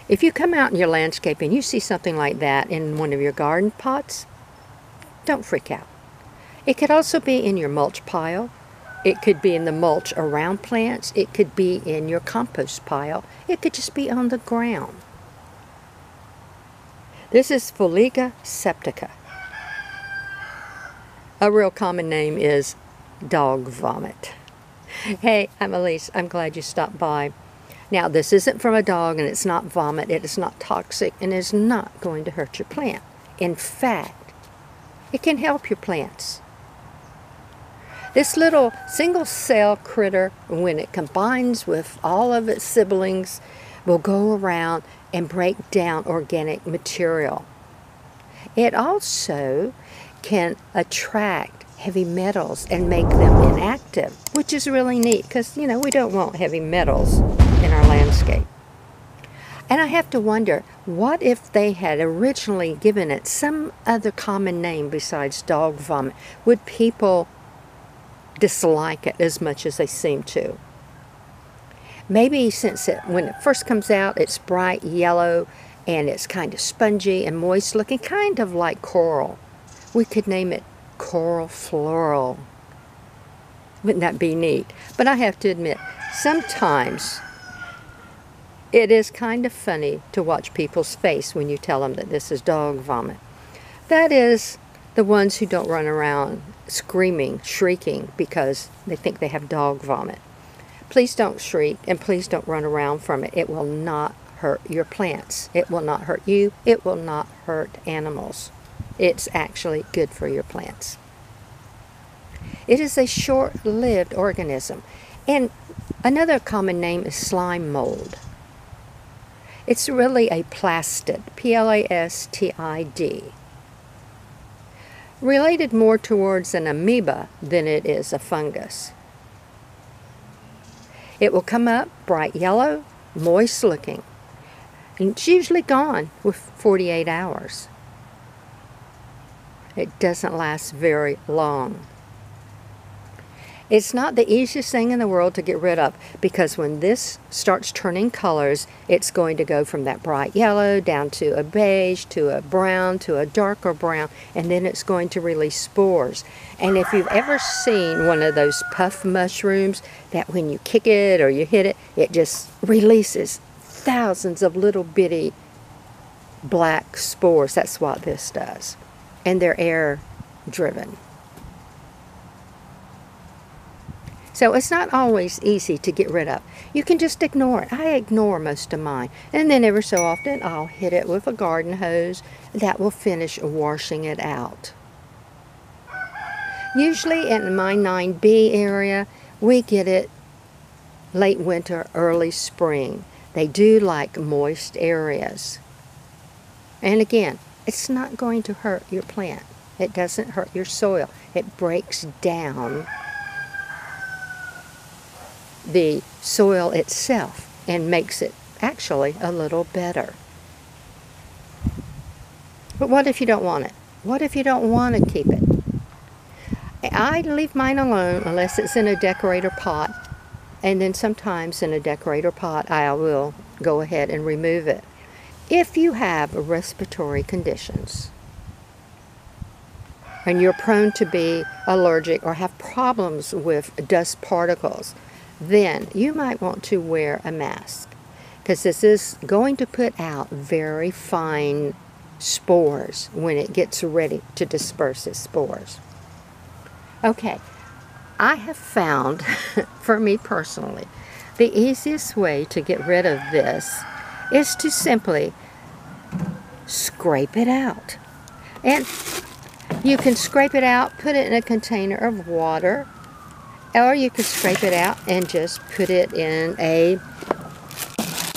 If you come out in your landscape and you see something like that in one of your garden pots, don't freak out. It could also be in your mulch pile. It could be in the mulch around plants. It could be in your compost pile. It could just be on the ground. This is Fuliga septica. A real common name is dog vomit. Hey, I'm Elise. I'm glad you stopped by. Now, this isn't from a dog, and it's not vomit. It is not toxic, and it's not going to hurt your plant. In fact, it can help your plants. This little single-cell critter, when it combines with all of its siblings, will go around and break down organic material. It also can attract heavy metals and make them inactive, which is really neat because, you know, we don't want heavy metals in our landscape. And I have to wonder, what if they had originally given it some other common name besides dog vomit? Would people dislike it as much as they seem to? Maybe since when it first comes out, it's bright yellow and it's kind of spongy and moist looking, kind of like coral. We could name it coral floral. Wouldn't that be neat? But I have to admit, sometimes it is kind of funny to watch people's face when you tell them that this is dog vomit. That is the ones who don't run around screaming, shrieking because they think they have dog vomit. Please don't shriek, and please don't run around from it. It will not hurt your plants. It will not hurt you. It will not hurt animals. It's actually good for your plants. It is a short-lived organism. And another common name is slime mold. It's really a plastid, P-L-A-S-T-I-D. Related more towards an amoeba than it is a fungus. It will come up bright yellow, moist looking, and it's usually gone with 48 hours. It doesn't last very long. It's not the easiest thing in the world to get rid of because when this starts turning colors, it's going to go from that bright yellow down to a beige, to a brown, to a darker brown, and then it's going to release spores. And if you've ever seen one of those puff mushrooms that when you kick it or you hit it, it just releases thousands of little bitty black spores. That's what this does. And they're air driven. So it's not always easy to get rid of. You can just ignore it. I ignore most of mine. And then every so often I'll hit it with a garden hose that will finish washing it out. Usually in my 9B area, we get it late winter, early spring. They do like moist areas. And again, it's not going to hurt your plant. It doesn't hurt your soil. It breaks down the soil itself and makes it actually a little better. But what if you don't want it? What if you don't want to keep it? I leave mine alone unless it's in a decorator pot, and then sometimes in a decorator pot I will go ahead and remove it. If you have respiratory conditions and you're prone to be allergic or have problems with dust particles, then you might want to wear a mask because this is going to put out very fine spores when it gets ready to disperse its spores. Okay, I have found, for me personally, the easiest way to get rid of this is to simply scrape it out. And you can scrape it out, put it in a container of water, or you can scrape it out and just put it in a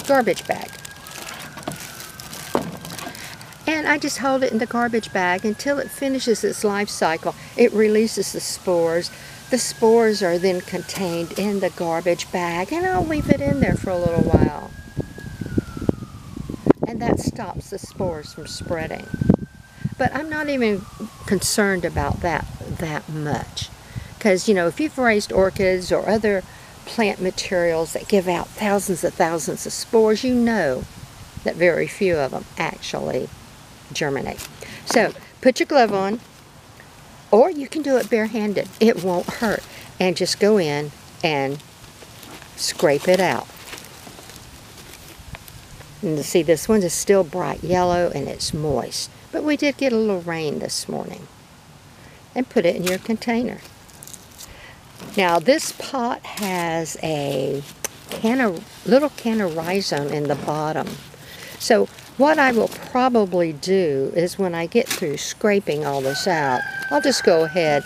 garbage bag. And I just hold it in the garbage bag until it finishes its life cycle. It releases the spores. The spores are then contained in the garbage bag, and I'll leave it in there for a little while. And that stops the spores from spreading. But I'm not even concerned about that much. Because, you know, if you've raised orchids or other plant materials that give out thousands of spores, you know that very few of them actually germinate. So put your glove on, or you can do it barehanded. It won't hurt. And just go in and scrape it out. And you see, this one is still bright yellow and it's moist. But we did get a little rain this morning. And put it in your container. Now this pot has a little can of rhizome in the bottom. So what I will probably do is when I get through scraping all this out, I'll just go ahead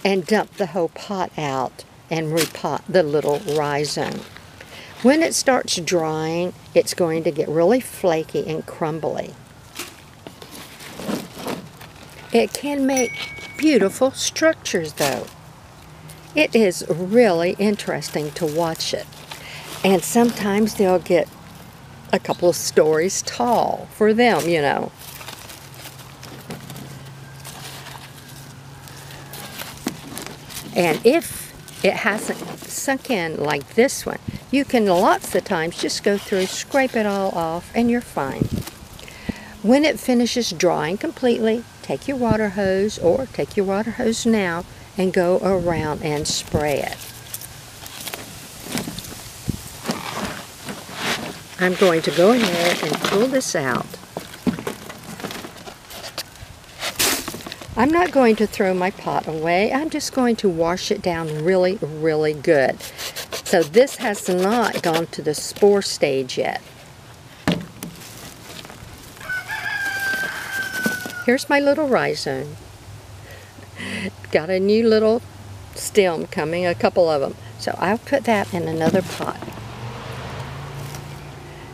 and dump the whole pot out and repot the little rhizome. When it starts drying, it's going to get really flaky and crumbly. It can make beautiful structures though. It is really interesting to watch it. And sometimes they'll get a couple of stories tall for them, you know. And if it hasn't sunk in like this one, you can lots of times just go through, scrape it all off, and you're fine. When it finishes drying completely, take your water hose, or take your water hose now, and go around and spray it. I'm going to go ahead and pull this out. I'm not going to throw my pot away. I'm just going to wash it down really, really good. So this has not gone to the spore stage yet. Here's my little rhizome. Got a new little stem coming, a couple of them. So I'll put that in another pot.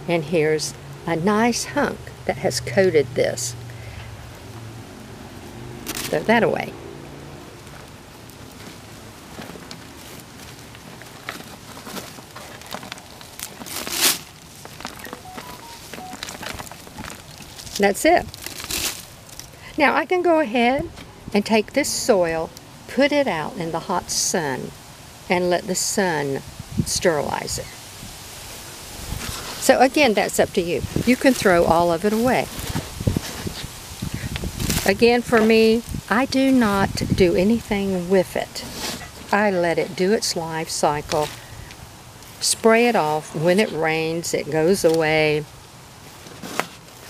And here's a nice hunk that has coated this. Throw that away. That's it. Now I can go ahead and take this soil, put it out in the hot sun, and let the sun sterilize it. So again, that's up to you. You can throw all of it away. Again, for me, I do not do anything with it. I let it do its life cycle, spray it off. When it rains, it goes away.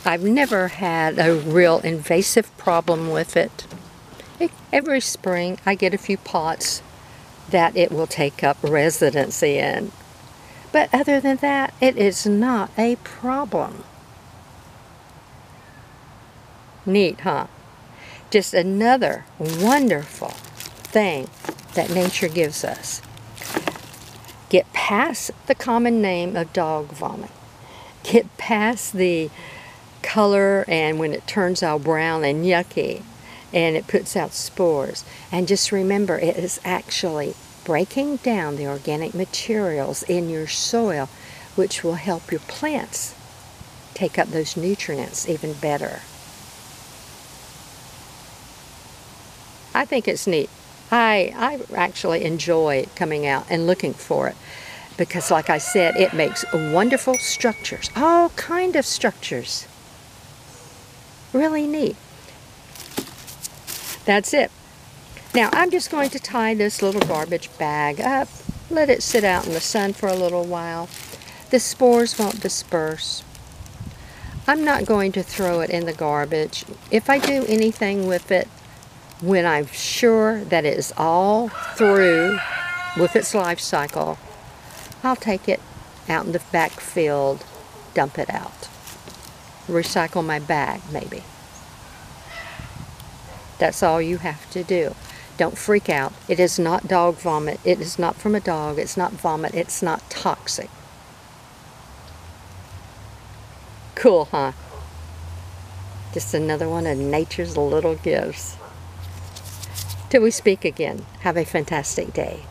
I've never had a real invasive problem with it. Every spring, I get a few pots that it will take up residency in. But other than that, it is not a problem. Neat, huh? Just another wonderful thing that nature gives us. Get past the common name of dog vomit. Get past the color and when it turns all brown and yucky and it puts out spores. And just remember, it is actually breaking down the organic materials in your soil, which will help your plants take up those nutrients even better. I think it's neat. I actually enjoy coming out and looking for it because, like I said, it makes wonderful structures, all kind of structures. Really neat. That's it. Now I'm just going to tie this little garbage bag up, let it sit out in the sun for a little while. The spores won't disperse. I'm not going to throw it in the garbage. If I do anything with it, when I'm sure that it is all through with its life cycle, I'll take it out in the back field, dump it out. Recycle my bag, maybe. That's all you have to do. Don't freak out. It is not dog vomit. It is not from a dog. It's not vomit. It's not toxic. Cool, huh? Just another one of nature's little gifts. Till we speak again, have a fantastic day.